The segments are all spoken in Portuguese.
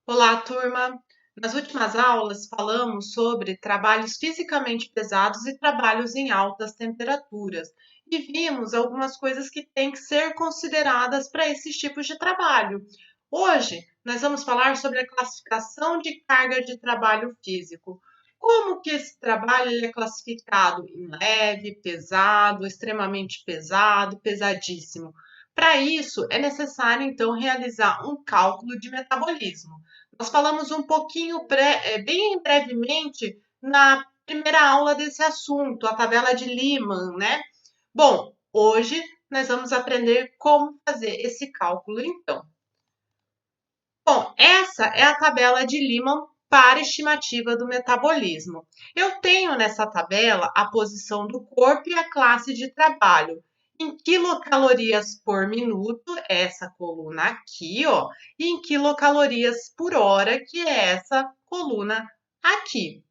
Olá, turma! Nas últimas aulas falamos sobre trabalhos fisicamente pesados e trabalhos em altas temperaturas e vimos algumas coisas que têm que ser consideradas para esses tipos de trabalho. Hoje nós vamos falar sobre a classificação de carga de trabalho físico. Como que esse trabalho ele é classificado em leve, pesado, extremamente pesado, pesadíssimo? Para isso, é necessário então realizar um cálculo de metabolismo. Nós falamos um pouquinho, bem brevemente, na primeira aula desse assunto, a tabela de Lyman, né? Bom, hoje nós vamos aprender como fazer esse cálculo, então. Bom, essa é a tabela de Lyman para estimativa do metabolismo. Eu tenho nessa tabela a posição do corpo e a classe de trabalho. Em quilocalorias por minuto, essa coluna aqui, ó, e em quilocalorias por hora, que é essa coluna aqui.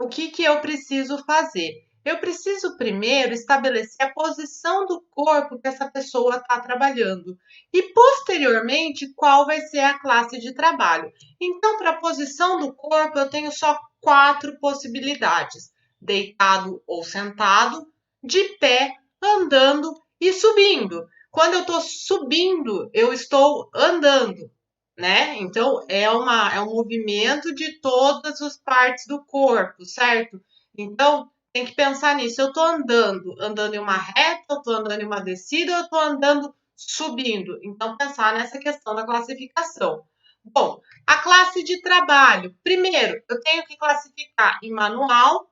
O que que eu preciso fazer? Eu preciso primeiro estabelecer a posição do corpo que essa pessoa está trabalhando e, posteriormente, qual vai ser a classe de trabalho. Então, para a posição do corpo, eu tenho só quatro possibilidades: deitado ou sentado, de pé, andando e subindo. Quando eu estou subindo, eu estou andando, né? Então é um movimento de todas as partes do corpo, certo? Então tem que pensar nisso. Eu estou andando em uma reta, eu estou andando em uma descida, eu estou andando subindo. Então pensar nessa questão da classificação. Bom, a classe de trabalho. Primeiro, eu tenho que classificar em manual,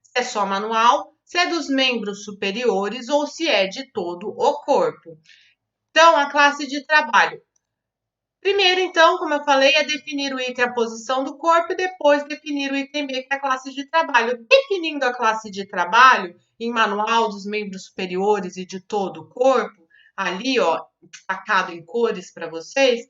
se é só manual, se é dos membros superiores ou se é de todo o corpo. Então, a classe de trabalho. Primeiro, então, como eu falei, é definir o item a posição do corpo e depois definir o item B, que é a classe de trabalho. Definindo a classe de trabalho em manual dos membros superiores e de todo o corpo, ali, ó, destacado em cores para vocês,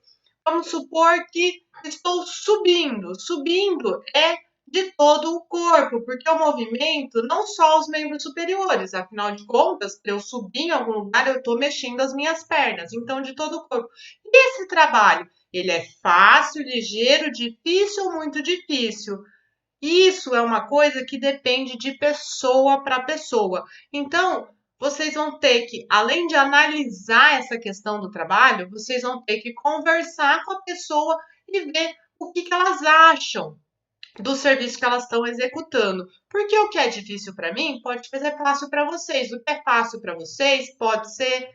vamos supor que estou subindo. Subindo é de todo o corpo, porque o movimento não só os membros superiores, afinal de contas, para eu subir em algum lugar, eu estou mexendo as minhas pernas, então de todo o corpo. E esse trabalho, ele é fácil, ligeiro, difícil ou muito difícil? Isso é uma coisa que depende de pessoa para pessoa. Então, vocês vão ter que, além de analisar essa questão do trabalho, vocês vão ter que conversar com a pessoa e ver o que elas acham do serviço que elas estão executando. Porque o que é difícil para mim pode ser fácil para vocês. O que é fácil para vocês pode ser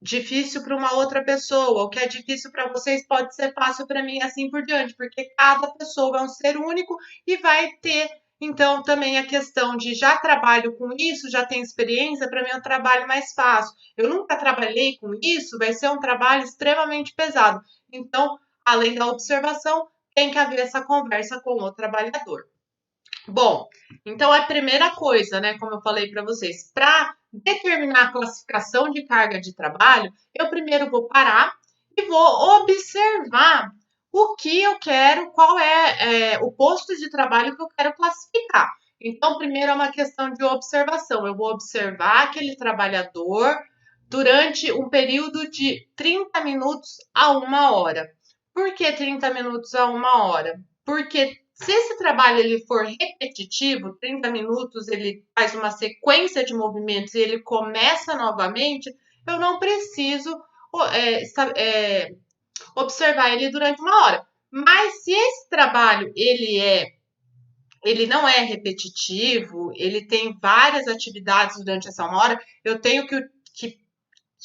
difícil para uma outra pessoa. O que é difícil para vocês pode ser fácil para mim, assim por diante. Porque cada pessoa é um ser único e vai ter. Então, também a questão de já trabalho com isso, já tenho experiência, para mim é um trabalho mais fácil. Eu nunca trabalhei com isso, vai ser um trabalho extremamente pesado. Então, além da observação, tem que haver essa conversa com o trabalhador. Bom, então a primeira coisa, né, como eu falei para vocês, para determinar a classificação de carga de trabalho, eu primeiro vou parar e vou observar o que eu quero, qual é o posto de trabalho que eu quero classificar. Então, primeiro é uma questão de observação. Eu vou observar aquele trabalhador durante um período de 30 minutos a 1 hora. Por que 30 minutos a 1 hora? Porque se esse trabalho ele for repetitivo, 30 minutos ele faz uma sequência de movimentos e ele começa novamente, eu não preciso observar ele durante 1 hora. Mas se esse trabalho ele não é repetitivo, ele tem várias atividades durante essa 1 hora, eu tenho que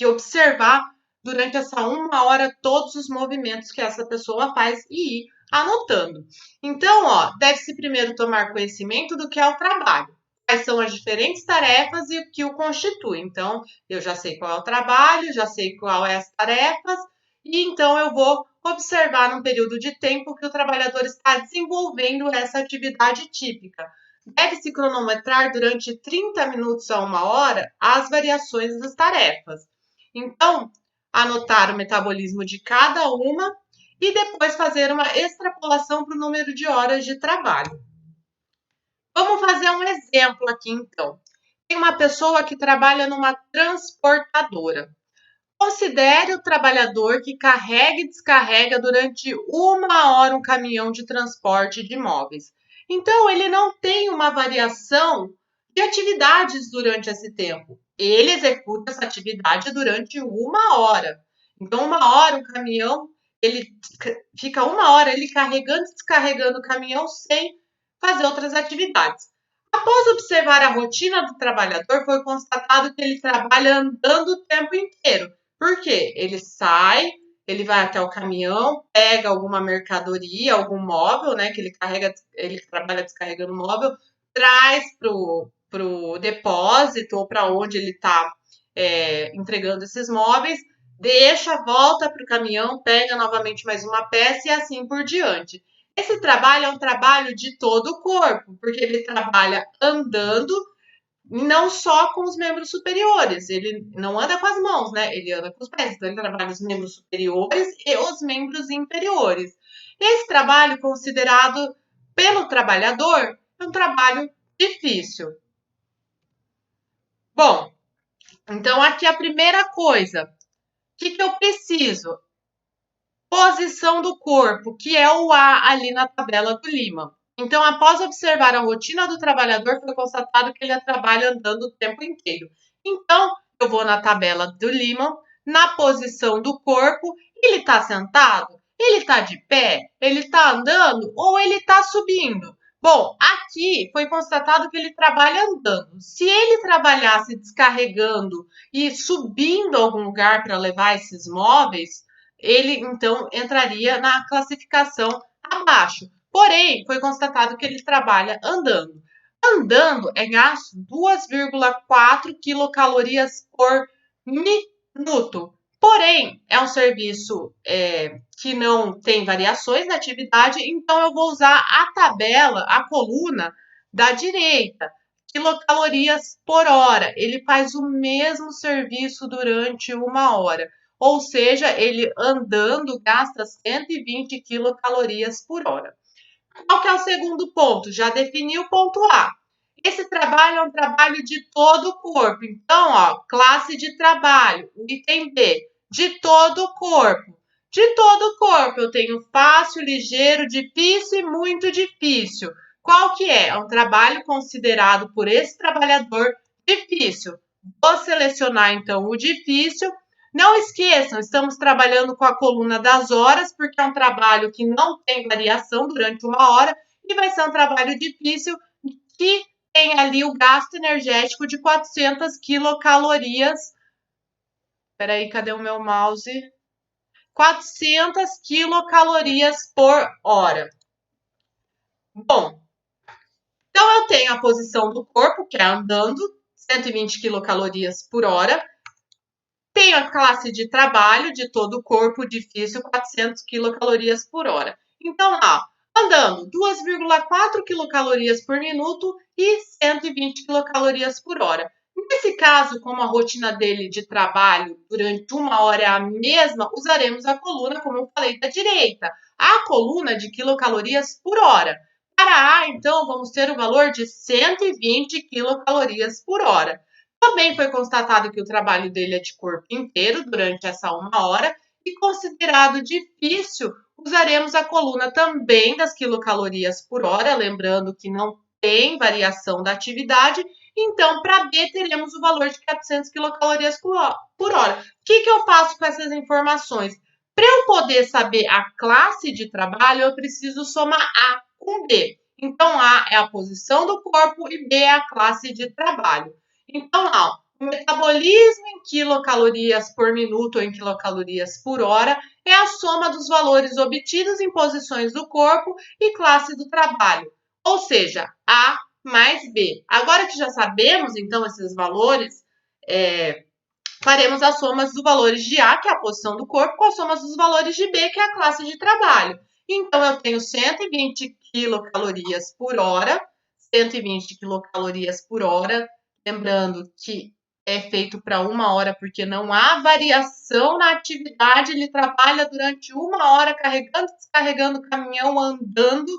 observar durante essa 1 hora todos os movimentos que essa pessoa faz e ir anotando. Então, ó, deve-se primeiro tomar conhecimento do que é o trabalho, quais são as diferentes tarefas e o que o constitui. Então, eu já sei qual é o trabalho, já sei qual é as tarefas, e então eu vou observar num período de tempo que o trabalhador está desenvolvendo essa atividade típica. Deve-se cronometrar durante 30 minutos a 1 hora as variações das tarefas. Então, anotar o metabolismo de cada uma e depois fazer uma extrapolação para o número de horas de trabalho. Vamos fazer um exemplo aqui, então. Tem uma pessoa que trabalha numa transportadora. Considere o trabalhador que carrega e descarrega durante 1 hora um caminhão de transporte de móveis. Então, ele não tem uma variação de atividades durante esse tempo. Ele executa essa atividade durante 1 hora. Então, 1 hora um caminhão, ele fica 1 hora ele carregando e descarregando o caminhão sem fazer outras atividades. Após observar a rotina do trabalhador, foi constatado que ele trabalha andando o tempo inteiro. Por quê? Ele sai, ele vai até o caminhão, pega alguma mercadoria, algum móvel, né, que ele carrega, ele trabalha descarregando móvel, traz pro depósito ou para onde ele está entregando esses móveis, deixa, volta para o caminhão, pega novamente mais uma peça e assim por diante. Esse trabalho é um trabalho de todo o corpo, porque ele trabalha andando, não só com os membros superiores, ele não anda com as mãos, né? Ele anda com os pés, então ele trabalha os membros superiores e os membros inferiores. Esse trabalho, considerado pelo trabalhador, é um trabalho difícil. Bom, então aqui a primeira coisa, o que eu preciso? Posição do corpo, que é o A ali na tabela do Lima. Então, após observar a rotina do trabalhador, foi constatado que ele trabalha andando o tempo inteiro. Então, eu vou na tabela do Lima, na posição do corpo, ele está sentado? Ele está de pé? Ele está andando? Ou ele está subindo? Bom, aqui foi constatado que ele trabalha andando. Se ele trabalhasse descarregando e subindo a algum lugar para levar esses móveis, ele então entraria na classificação abaixo. Porém, foi constatado que ele trabalha andando. Andando é gasto 2,4 quilocalorias por minuto. Porém, é um serviço que não tem variações na atividade, então eu vou usar a tabela, a coluna da direita, quilocalorias por hora. Ele faz o mesmo serviço durante 1 hora. Ou seja, ele andando gasta 120 quilocalorias por hora. Qual que é o segundo ponto? Já defini o ponto A. Esse trabalho é um trabalho de todo o corpo. Então, ó, classe de trabalho, o item B, de todo o corpo. De todo o corpo, eu tenho fácil, ligeiro, difícil e muito difícil. Qual que é? É um trabalho considerado por esse trabalhador difícil. Vou selecionar, então, o difícil. Não esqueçam, estamos trabalhando com a coluna das horas, porque é um trabalho que não tem variação durante 1 hora e vai ser um trabalho difícil que tem ali o gasto energético de 400 quilocalorias. Espera aí, cadê o meu mouse? 400 quilocalorias por hora. Bom, então eu tenho a posição do corpo, que é andando, 120 quilocalorias por hora. Tenho a classe de trabalho de todo o corpo difícil, 400 quilocalorias por hora. Então, lá, andando, 2,4 quilocalorias por minuto e 120 quilocalorias por hora. Nesse caso, como a rotina dele de trabalho durante 1 hora é a mesma, usaremos a coluna, como eu falei, da direita. A coluna de quilocalorias por hora. Para A, então, vamos ter o valor de 120 quilocalorias por hora. Também foi constatado que o trabalho dele é de corpo inteiro durante essa 1 hora e considerado difícil, usaremos a coluna também das quilocalorias por hora, lembrando que não tem variação da atividade. Então, para B, teremos o valor de 400 quilocalorias por hora. O que eu faço com essas informações? Para eu poder saber a classe de trabalho, eu preciso somar A com B. Então, A é a posição do corpo e B é a classe de trabalho. Então, ó, o metabolismo em quilocalorias por minuto ou em quilocalorias por hora é a soma dos valores obtidos em posições do corpo e classe do trabalho, ou seja, A mais B. Agora que já sabemos, então, esses valores, faremos as somas dos valores de A, que é a posição do corpo, com as somas dos valores de B, que é a classe de trabalho. Então, eu tenho 120 quilocalorias por hora, 120 quilocalorias por hora, lembrando que é feito para 1 hora, porque não há variação na atividade, ele trabalha durante 1 hora, carregando, descarregando o caminhão, andando,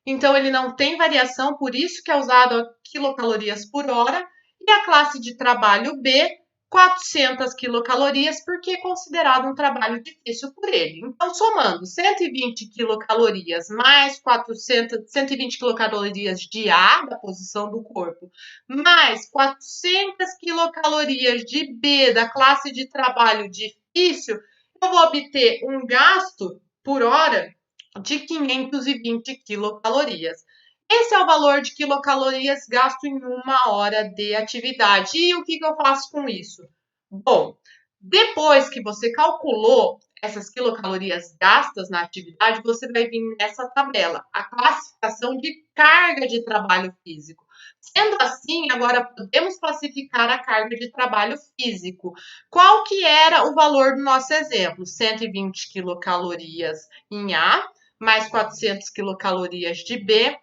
então ele não tem variação, por isso que é usado a quilocalorias por hora, e a classe de trabalho B 400 quilocalorias, porque é considerado um trabalho difícil por ele. Então, somando 120 quilocalorias mais 120 quilocalorias de A, da posição do corpo, mais 400 quilocalorias de B, da classe de trabalho difícil, eu vou obter um gasto por hora de 520 quilocalorias. Esse é o valor de quilocalorias gasto em uma hora de atividade. E o que eu faço com isso? Bom, depois que você calculou essas quilocalorias gastas na atividade, você vai vir nessa tabela, a classificação de carga de trabalho físico. Sendo assim, agora podemos classificar a carga de trabalho físico. Qual que era o valor do nosso exemplo? 120 quilocalorias em A, mais 400 quilocalorias de B,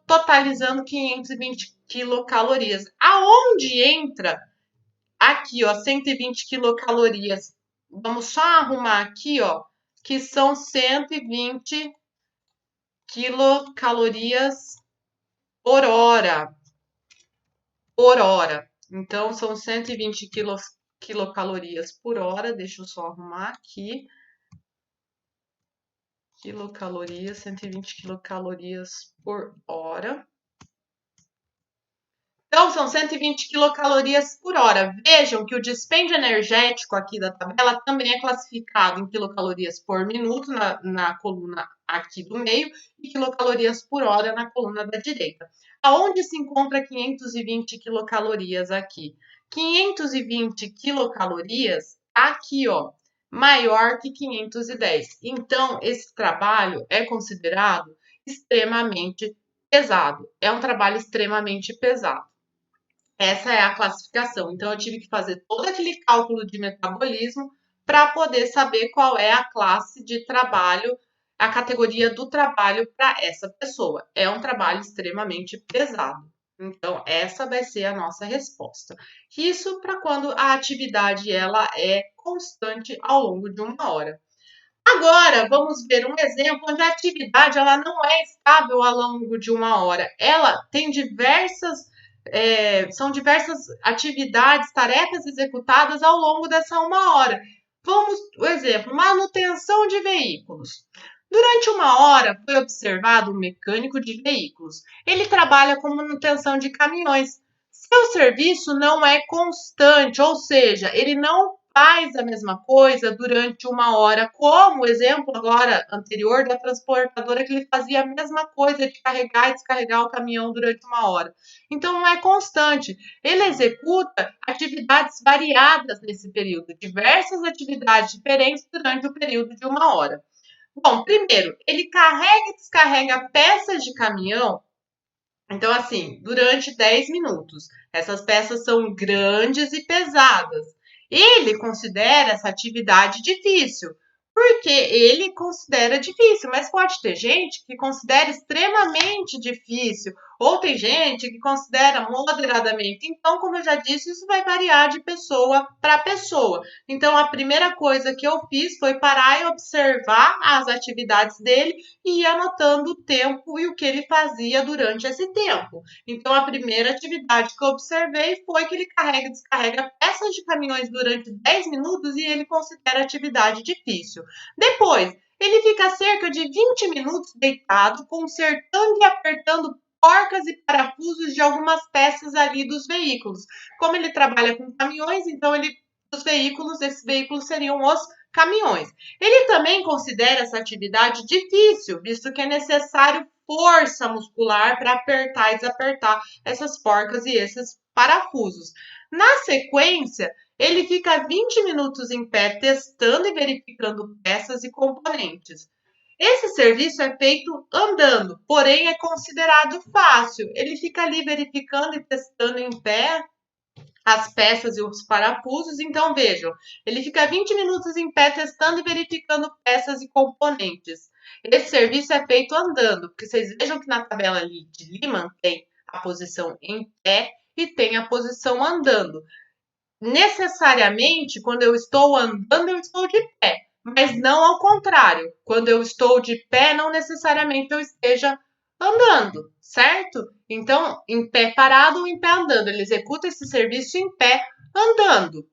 totalizando 520 quilocalorias. Aonde entra aqui, ó, 120 quilocalorias? Vamos só arrumar aqui, ó, que são 120 quilocalorias por hora. Por hora. Então, são 120 quilocalorias por hora. Deixa eu só arrumar aqui. Quilocalorias, 120 quilocalorias por hora. Então, são 120 quilocalorias por hora. Vejam que o dispêndio energético aqui da tabela também é classificado em quilocalorias por minuto na coluna aqui do meio e quilocalorias por hora na coluna da direita. Aonde se encontra 520 quilocalorias aqui? 520 quilocalorias aqui, ó, maior que 510. Então, esse trabalho é considerado extremamente pesado. É um trabalho extremamente pesado. Essa é a classificação. Então, eu tive que fazer todo aquele cálculo de metabolismo para poder saber qual é a classe de trabalho, a categoria do trabalho para essa pessoa. É um trabalho extremamente pesado. Então, essa vai ser a nossa resposta. Isso para quando a atividade ela é constante ao longo de uma hora. Agora, vamos ver um exemplo onde a atividade ela não é estável ao longo de uma hora. Ela tem são diversas atividades, tarefas executadas ao longo dessa uma hora. Vamos, o exemplo, manutenção de veículos. Durante uma hora foi observado um mecânico de veículos. Ele trabalha com manutenção de caminhões. Seu serviço não é constante, ou seja, ele não faz a mesma coisa durante uma hora, como o exemplo agora anterior da transportadora, que ele fazia a mesma coisa de carregar e descarregar o caminhão durante uma hora. Então, não é constante. Ele executa atividades variadas nesse período, diversas atividades diferentes durante o período de uma hora. Bom, primeiro, ele carrega e descarrega peças de caminhão. Então, assim, durante 10 minutos. Essas peças são grandes e pesadas. Ele considera essa atividade difícil, porque ele considera difícil, mas pode ter gente que considera extremamente difícil, ou tem gente que considera moderadamente. Então, como eu já disse, isso vai variar de pessoa para pessoa. Então, a primeira coisa que eu fiz foi parar e observar as atividades dele e ir anotando o tempo e o que ele fazia durante esse tempo. Então, a primeira atividade que eu observei foi que ele carrega e descarrega peças de caminhões durante 10 minutos e ele considera atividade difícil. Depois, ele fica cerca de 20 minutos deitado, consertando e apertando porcas e parafusos de algumas peças ali dos veículos. Como ele trabalha com caminhões, então esses veículos seriam os caminhões. Ele também considera essa atividade difícil, visto que é necessário força muscular para apertar e desapertar essas porcas e esses parafusos. Na sequência, ele fica 20 minutos em pé testando e verificando peças e componentes. Esse serviço é feito andando, porém é considerado fácil. Ele fica ali verificando e testando em pé as peças e os parafusos. Então, vejam, ele fica 20 minutos em pé testando e verificando peças e componentes. Esse serviço é feito andando, porque vocês vejam que na tabela ali de Lehman tem a posição em pé e tem a posição andando. Necessariamente, quando eu estou andando, eu estou de pé, mas não ao contrário. Quando eu estou de pé, não necessariamente eu esteja andando, certo? Então, em pé parado ou em pé andando, ele executa esse serviço em pé andando.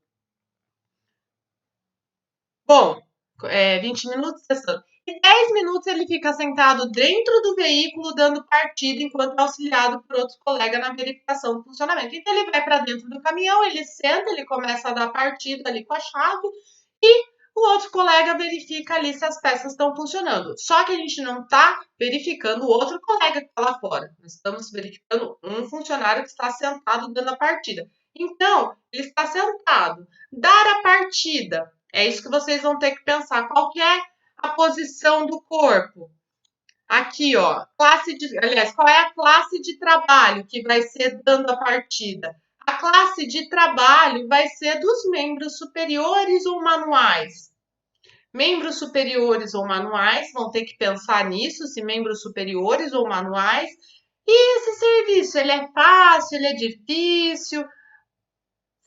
Bom, 20 minutos testando. E 10 minutos ele fica sentado dentro do veículo dando partida enquanto é auxiliado por outros colegas na verificação do funcionamento. Então ele vai para dentro do caminhão, ele senta, ele começa a dar partida ali com a chave e o outro colega verifica ali se as peças estão funcionando. Só que a gente não está verificando o outro colega que está lá fora. Nós estamos verificando um funcionário que está sentado dando a partida. Então, ele está sentado. Dar a partida. É isso que vocês vão ter que pensar. Qual que é a posição do corpo? Aqui, ó. Aliás, qual é a classe de trabalho que vai ser dando a partida? A classe de trabalho vai ser dos membros superiores ou manuais. Membros superiores ou manuais, vão ter que pensar nisso, se membros superiores ou manuais. E esse serviço, ele é fácil, ele é difícil?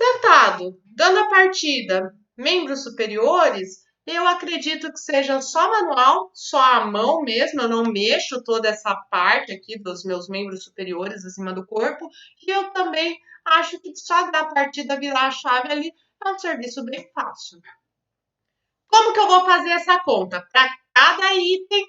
Sentado, dando a partida, membros superiores, eu acredito que seja só manual, só a mão mesmo, eu não mexo toda essa parte aqui dos meus membros superiores acima do corpo, e eu também acho que só dar a partida, virar a chave ali, é um serviço bem fácil. Como que eu vou fazer essa conta? Para cada item,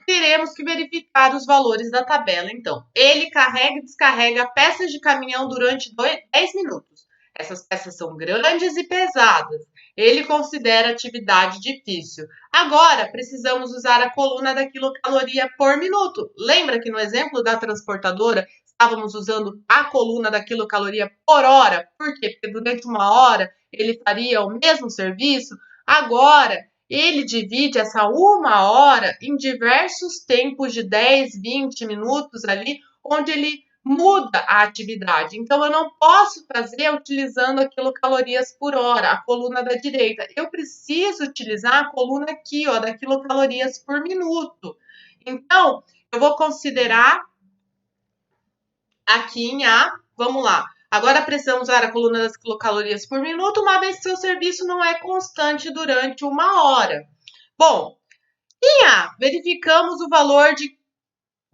teremos que verificar os valores da tabela. Então, ele carrega e descarrega peças de caminhão durante 10 minutos. Essas peças são grandes e pesadas. Ele considera atividade difícil. Agora, precisamos usar a coluna da quilocaloria por minuto. Lembra que no exemplo da transportadora, estávamos usando a coluna da quilocaloria por hora? Por quê? Porque durante uma hora ele faria o mesmo serviço. Agora, ele divide essa uma hora em diversos tempos de 10, 20 minutos ali, onde ele muda a atividade. Então, eu não posso fazer utilizando a quilocalorias por hora, a coluna da direita. Eu preciso utilizar a coluna aqui, ó, da quilocalorias por minuto. Então, eu vou considerar aqui em A, vamos lá. Agora precisamos usar a coluna das quilocalorias por minuto, uma vez que seu serviço não é constante durante uma hora. Bom, em A, verificamos o valor de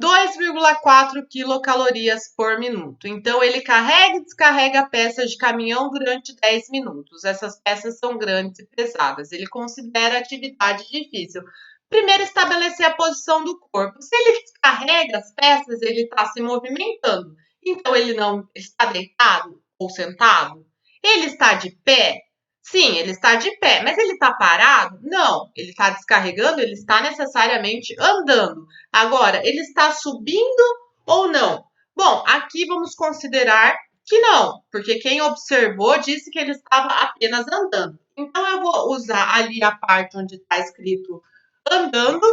2,4 quilocalorias por minuto. Então, ele carrega e descarrega peças de caminhão durante 10 minutos. Essas peças são grandes e pesadas. Ele considera atividade difícil. Primeiro, estabelecer a posição do corpo. Se ele descarrega as peças, ele está se movimentando. Então, ele não está deitado ou sentado? Ele está de pé? Sim, ele está de pé, mas ele está parado? Não, ele está descarregando, ele está necessariamente andando. Agora, ele está subindo ou não? Bom, aqui vamos considerar que não, porque quem observou disse que ele estava apenas andando. Então, eu vou usar ali a parte onde está escrito andando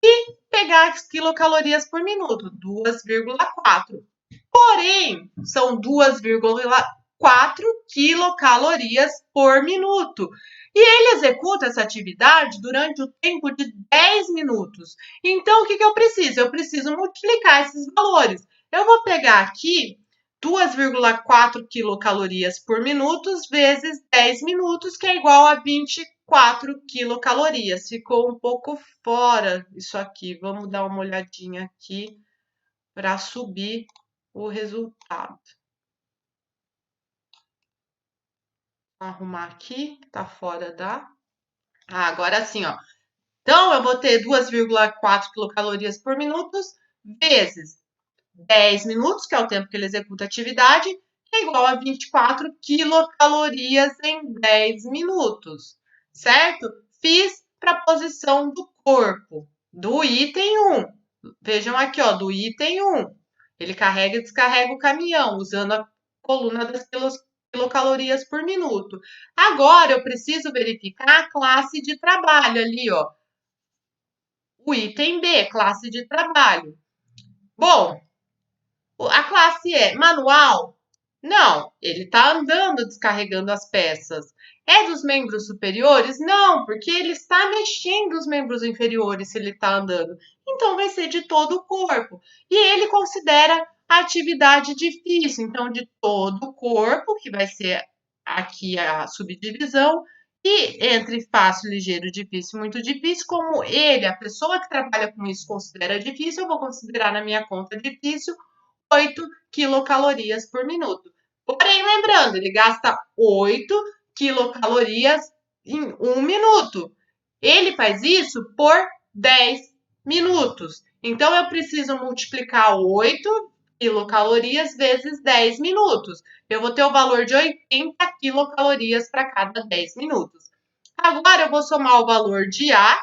e pegar as quilocalorias por minuto, 2,4. Porém, são 2,4 quilocalorias por minuto. E ele executa essa atividade durante o tempo de 10 minutos. Então, o que eu preciso? Eu preciso multiplicar esses valores. Eu vou pegar aqui 2,4 quilocalorias por minuto vezes 10 minutos, que é igual a 24 quilocalorias. Ficou um pouco fora isso aqui. Vamos dar uma olhadinha aqui para subir o resultado. Vou arrumar aqui, tá fora da... agora sim, ó. Então, eu vou ter 2,4 quilocalorias por minuto vezes 10 minutos, que é o tempo que ele executa a atividade, que é igual a 24 quilocalorias em 10 minutos, certo? Fiz para a posição do corpo, do item 1. Vejam aqui, ó, do item 1. Ele carrega e descarrega o caminhão, usando a coluna das quilocalorias por minuto. Agora, eu preciso verificar a classe de trabalho ali, ó. O item B, classe de trabalho. Bom, a classe é manual? Não, ele está andando descarregando as peças. É dos membros superiores? Não, porque ele está mexendo os membros inferiores se ele está andando. Então, vai ser de todo o corpo. E ele considera a atividade difícil. Então, de todo o corpo, que vai ser aqui a subdivisão. E entre fácil, ligeiro, difícil, muito difícil, como ele, a pessoa que trabalha com isso, considera difícil, eu vou considerar na minha conta difícil 8 quilocalorias por minuto. Porém, lembrando, ele gasta 8 quilocalorias em 1 minuto. Ele faz isso por 10 minutos. Então, eu preciso multiplicar 8 quilocalorias vezes 10 minutos. Eu vou ter o valor de 80 quilocalorias para cada 10 minutos. Agora, eu vou somar o valor de A,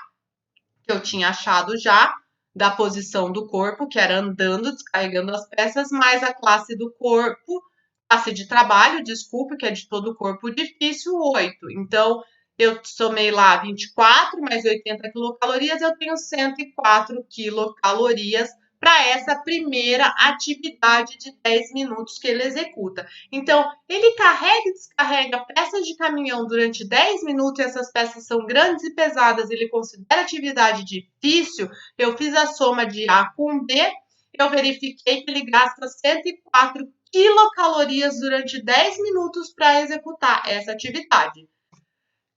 que eu tinha achado já, da posição do corpo, que era andando, descarregando as peças, mais a classe do corpo, classe de trabalho, desculpe, que é de todo o corpo difícil, 8. Então, eu somei lá 24 mais 80 quilocalorias, eu tenho 104 quilocalorias para essa primeira atividade de 10 minutos que ele executa. Então, ele carrega e descarrega peças de caminhão durante 10 minutos, e essas peças são grandes e pesadas, ele considera atividade difícil. Eu fiz a soma de A com B, eu verifiquei que ele gasta 104 quilocalorias durante 10 minutos para executar essa atividade.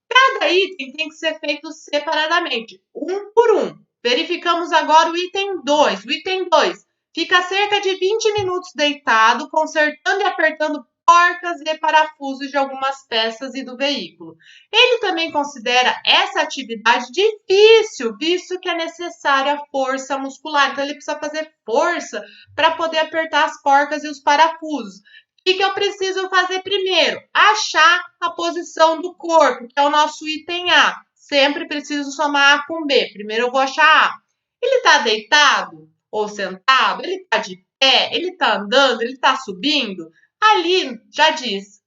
Cada item tem que ser feito separadamente, um por um. Verificamos agora o item 2. O item 2 fica cerca de 20 minutos deitado, consertando e apertando porcas e parafusos de algumas peças e do veículo. Ele também considera essa atividade difícil, visto que é necessária força muscular. Então, ele precisa fazer força para poder apertar as porcas e os parafusos. O que eu preciso fazer primeiro? Achar a posição do corpo, que é o nosso item A. Sempre preciso somar A com B. Primeiro eu vou achar A. Ele está deitado ou sentado? Ele está de pé? Ele está andando? Ele está subindo? Ali já diz,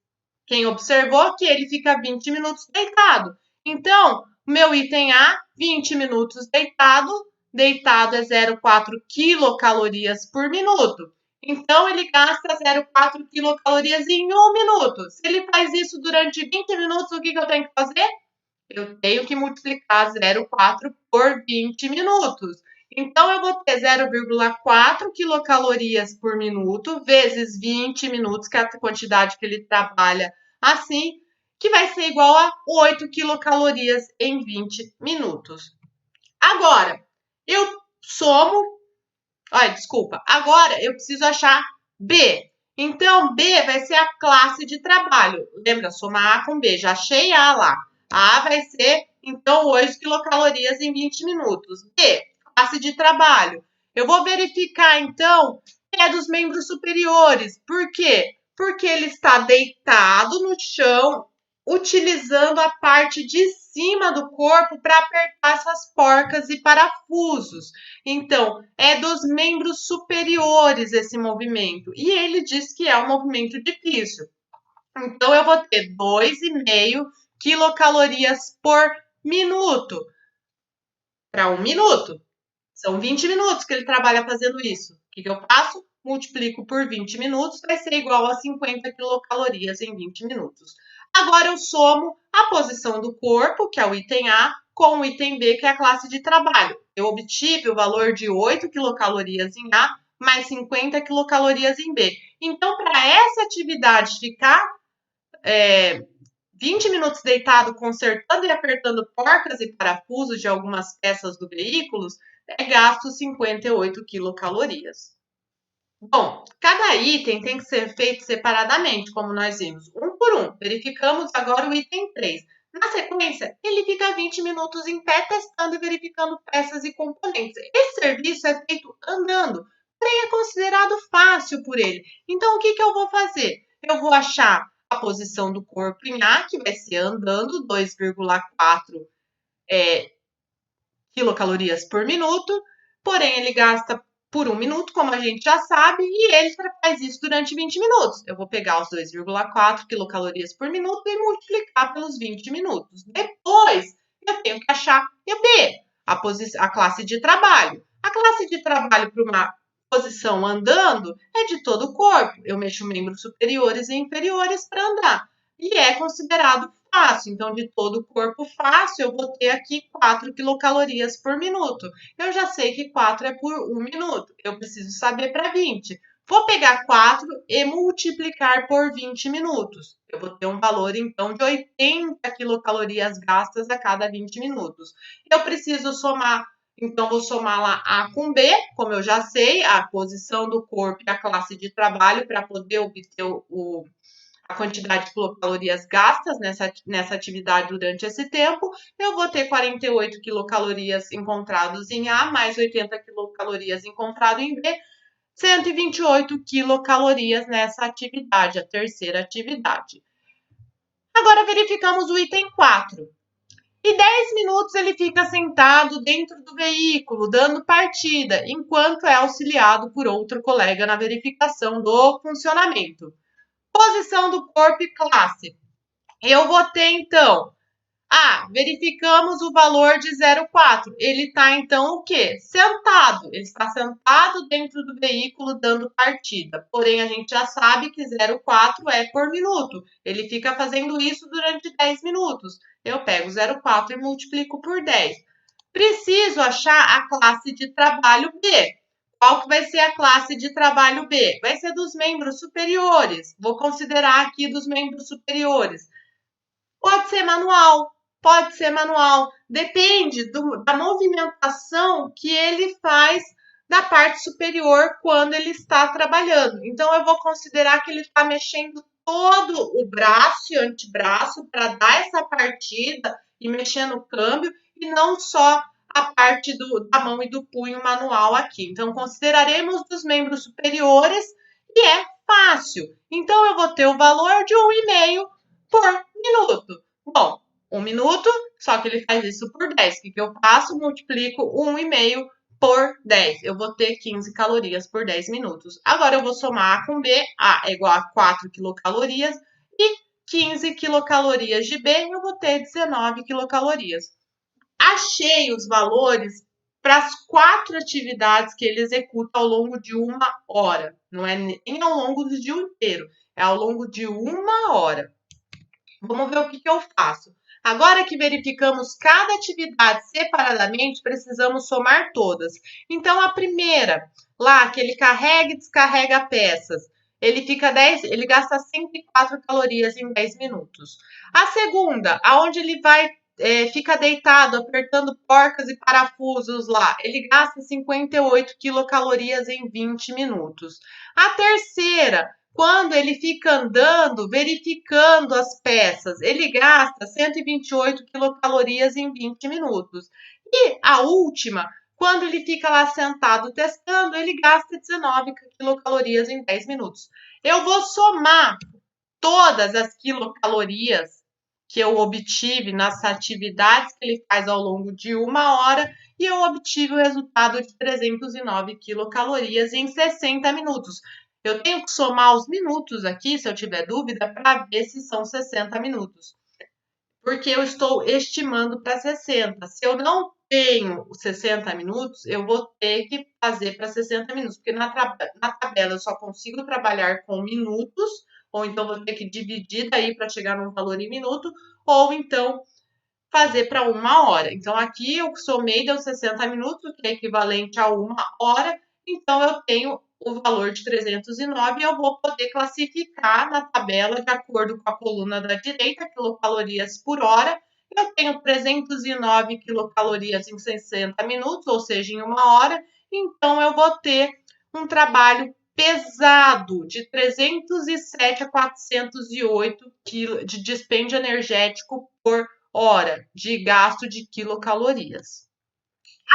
quem observou, que ele fica 20 minutos deitado. Então, meu item A, 20 minutos deitado. Deitado é 0,4 quilocalorias por minuto. Então, ele gasta 0,4 quilocalorias em 1 minuto. Se ele faz isso durante 20 minutos, o que eu tenho que fazer? Eu tenho que multiplicar 0,4 por 20 minutos. Então, eu vou ter 0,4 quilocalorias por minuto, vezes 20 minutos, que é a quantidade que ele trabalha assim, que vai ser igual a 8 quilocalorias em 20 minutos. Agora, eu somo. Ai, desculpa. Agora eu preciso achar B. Então, B vai ser a classe de trabalho. Lembra, somar A com B. Já achei A lá. A vai ser, então, 8 quilocalorias em 20 minutos. B, classe de trabalho. Eu vou verificar, então, que é dos membros superiores. Por quê? Porque ele está deitado no chão, utilizando a parte de cima do corpo para apertar essas porcas e parafusos. Então, é dos membros superiores esse movimento. E ele diz que é um movimento difícil. Então, eu vou ter 2,5 quilocalorias por minuto para 1 minuto. São 20 minutos que ele trabalha fazendo isso. O que eu faço? Multiplico por 20 minutos, vai ser igual a 50 quilocalorias em 20 minutos. Agora eu somo a posição do corpo, que é o item A, com o item B, que é a classe de trabalho. Eu obtive o valor de 8 quilocalorias em A, mais 50 quilocalorias em B. Então, para essa atividade ficar 20 minutos deitado consertando e apertando porcas e parafusos de algumas peças do veículo, é gasto 58 quilocalorias. Bom, cada item tem que ser feito separadamente, como nós vimos, um por um. Verificamos agora o item 3. Na sequência, ele fica 20 minutos em pé testando e verificando peças e componentes. Esse serviço é feito andando, porém é considerado fácil por ele. Então, o que eu vou fazer? Eu vou achar a posição do corpo em A, que vai ser andando, 2,4 quilocalorias por minuto, porém ele gasta por 1 minuto, como a gente já sabe, e ele faz isso durante 20 minutos. Eu vou pegar os 2,4 quilocalorias por minuto e multiplicar pelos 20 minutos. Depois, eu tenho que achar o B, a classe de trabalho. A classe de trabalho para uma posição andando é de todo o corpo. Eu mexo membros superiores e inferiores para andar. E é considerado fácil. Então, de todo o corpo fácil, eu vou ter aqui 4 quilocalorias por minuto. Eu já sei que 4 é por 1 minuto. Eu preciso saber para 20. Vou pegar 4 e multiplicar por 20 minutos. Eu vou ter um valor, então, de 80 quilocalorias gastas a cada 20 minutos. Eu preciso somar, então, vou somar lá A com B, como eu já sei, a posição do corpo e a classe de trabalho para poder obter a quantidade de quilocalorias gastas nessa atividade durante esse tempo, eu vou ter 48 quilocalorias encontrados em A, mais 80 quilocalorias encontrado em B, 128 quilocalorias nessa atividade, a terceira atividade. Agora verificamos o item 4. E 10 minutos ele fica sentado dentro do veículo, dando partida, enquanto é auxiliado por outro colega na verificação do funcionamento. Posição do corpo e classe. Eu vou ter, então, verificamos o valor de 0,4. Ele está, então, o quê? Sentado. Ele está sentado dentro do veículo dando partida. Porém, a gente já sabe que 0,4 é por minuto. Ele fica fazendo isso durante 10 minutos. Eu pego 0,4 e multiplico por 10. Preciso achar a classe de trabalho B. Qual que vai ser a classe de trabalho B? Vai ser dos membros superiores. Vou considerar aqui dos membros superiores. Pode ser manual, depende da movimentação que ele faz da parte superior quando ele está trabalhando. Então, eu vou considerar que ele está mexendo todo o braço e antebraço para dar essa partida e mexer no câmbio, e não só a parte da mão e do punho manual aqui. Então, consideraremos dos membros superiores e é fácil. Então, eu vou ter o valor de 1,5 por minuto. Bom, 1 minuto, só que ele faz isso por 10. O que eu faço? Multiplico 1,5 por 10. Eu vou ter 15 calorias por 10 minutos. Agora eu vou somar A com B. A é igual a 4 quilocalorias e 15 quilocalorias de B, eu vou ter 19 quilocalorias. Achei os valores para as 4 atividades que ele executa ao longo de 1 hora. Não é nem ao longo do dia inteiro, é ao longo de 1 hora. Vamos ver o que eu faço. Agora que verificamos cada atividade separadamente, precisamos somar todas. Então, a primeira, lá, que ele carrega e descarrega peças, ele gasta 104 calorias em 10 minutos. A segunda, aonde ele fica deitado, apertando porcas e parafusos lá, ele gasta 58 quilocalorias em 20 minutos. A terceira, quando ele fica andando, verificando as peças, ele gasta 128 quilocalorias em 20 minutos. E a última, quando ele fica lá sentado testando, ele gasta 19 quilocalorias em 10 minutos. Eu vou somar todas as quilocalorias que eu obtive nas atividades que ele faz ao longo de 1 hora e eu obtive o resultado de 309 quilocalorias em 60 minutos. Eu tenho que somar os minutos aqui, se eu tiver dúvida, para ver se são 60 minutos. Porque eu estou estimando para 60. Se eu não tenho 60 minutos, eu vou ter que fazer para 60 minutos. Porque na tabela eu só consigo trabalhar com minutos, ou então vou ter que dividir daí para chegar num valor em minuto, ou então fazer para 1 hora. Então, aqui eu somei, deu 60 minutos, que é equivalente a 1 hora. Então, eu tenho o valor de 309 e eu vou poder classificar na tabela de acordo com a coluna da direita, quilocalorias por hora. Eu tenho 309 quilocalorias em 60 minutos, ou seja, em 1 hora. Então, eu vou ter um trabalho pesado de 307 a 408 kg de dispêndio energético por hora de gasto de quilocalorias.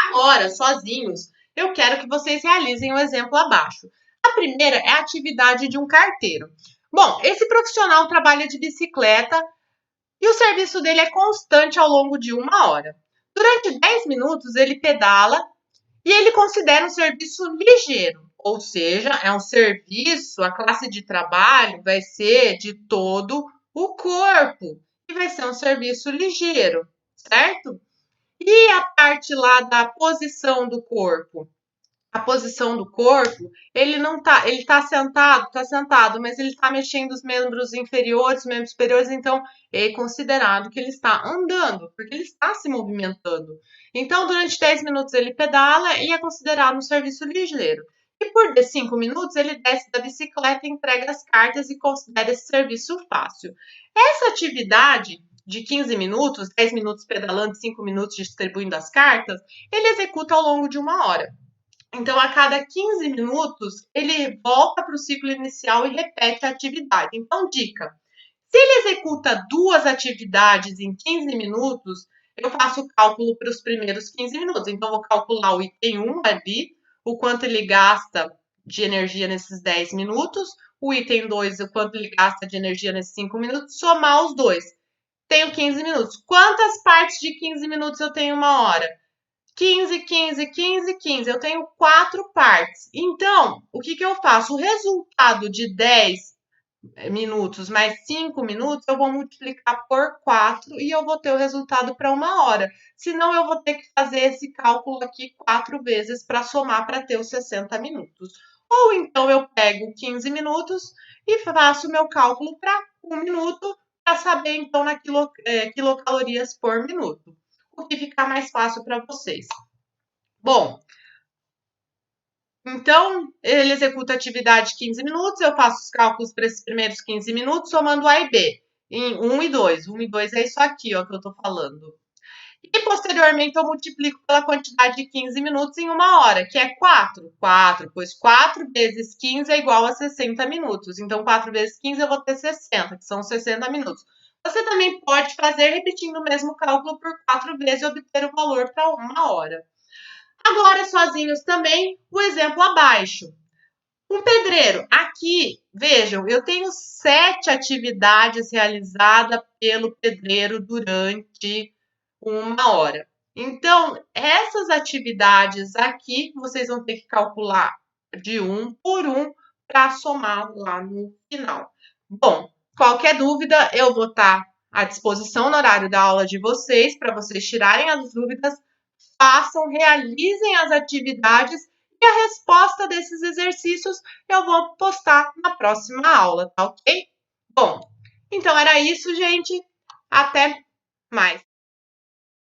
Agora, sozinhos, eu quero que vocês realizem o exemplo abaixo. A primeira é a atividade de um carteiro. Bom, esse profissional trabalha de bicicleta e o serviço dele é constante ao longo de 1 hora. Durante 10 minutos, ele pedala e ele considera um serviço ligeiro, ou seja, é um serviço, a classe de trabalho vai ser de todo o corpo e vai ser um serviço ligeiro, certo? E a parte lá da posição do corpo? A posição do corpo, ele não tá, ele tá sentado, mas ele tá mexendo os membros inferiores, os membros superiores, então é considerado que ele está andando, porque ele está se movimentando. Então, durante 10 minutos ele pedala e é considerado um serviço ligeiro. E por 5 minutos ele desce da bicicleta, entrega as cartas e considera esse serviço fácil. Essa atividade de 15 minutos, 10 minutos pedalando, 5 minutos distribuindo as cartas, ele executa ao longo de 1 hora. Então, a cada 15 minutos, ele volta para o ciclo inicial e repete a atividade. Então, dica: Se ele executa 2 atividades em 15 minutos, eu faço o cálculo para os primeiros 15 minutos. Então, vou calcular o item 1 ali, o quanto ele gasta de energia nesses 10 minutos, o item 2, o quanto ele gasta de energia nesses 5 minutos, somar os dois. Tenho 15 minutos. Quantas partes de 15 minutos eu tenho uma hora? 15, 15, 15, 15. Eu tenho 4 partes. Então, o que eu faço? O resultado de 10 minutos mais 5 minutos, eu vou multiplicar por 4 e eu vou ter o resultado para uma hora. Senão, eu vou ter que fazer esse cálculo aqui 4 vezes para somar para ter os 60 minutos. Ou então, eu pego 15 minutos e faço meu cálculo para 1 minuto para saber, então, na quilocalorias por minuto. O que ficar mais fácil para vocês. Bom, então, ele executa a atividade 15 minutos, eu faço os cálculos para esses primeiros 15 minutos, somando A e B, em 1 e 2. 1 e 2 é isso aqui, ó, que eu estou falando. E, posteriormente, eu multiplico pela quantidade de 15 minutos em uma hora, que é 4. 4, pois 4 vezes 15 é igual a 60 minutos. Então, 4 vezes 15 eu vou ter 60, que são 60 minutos. Você também pode fazer repetindo o mesmo cálculo por 4 vezes e obter o valor para uma hora. Agora, sozinhos também, o exemplo abaixo. Um pedreiro. Aqui, vejam, eu tenho 7 atividades realizadas pelo pedreiro durante uma hora. Então, essas atividades aqui, vocês vão ter que calcular de um por um para somar lá no final. Bom, qualquer dúvida, eu vou estar à disposição no horário da aula de vocês, para vocês tirarem as dúvidas, façam, realizem as atividades e a resposta desses exercícios eu vou postar na próxima aula, tá ok? Bom, então era isso, gente. Até mais.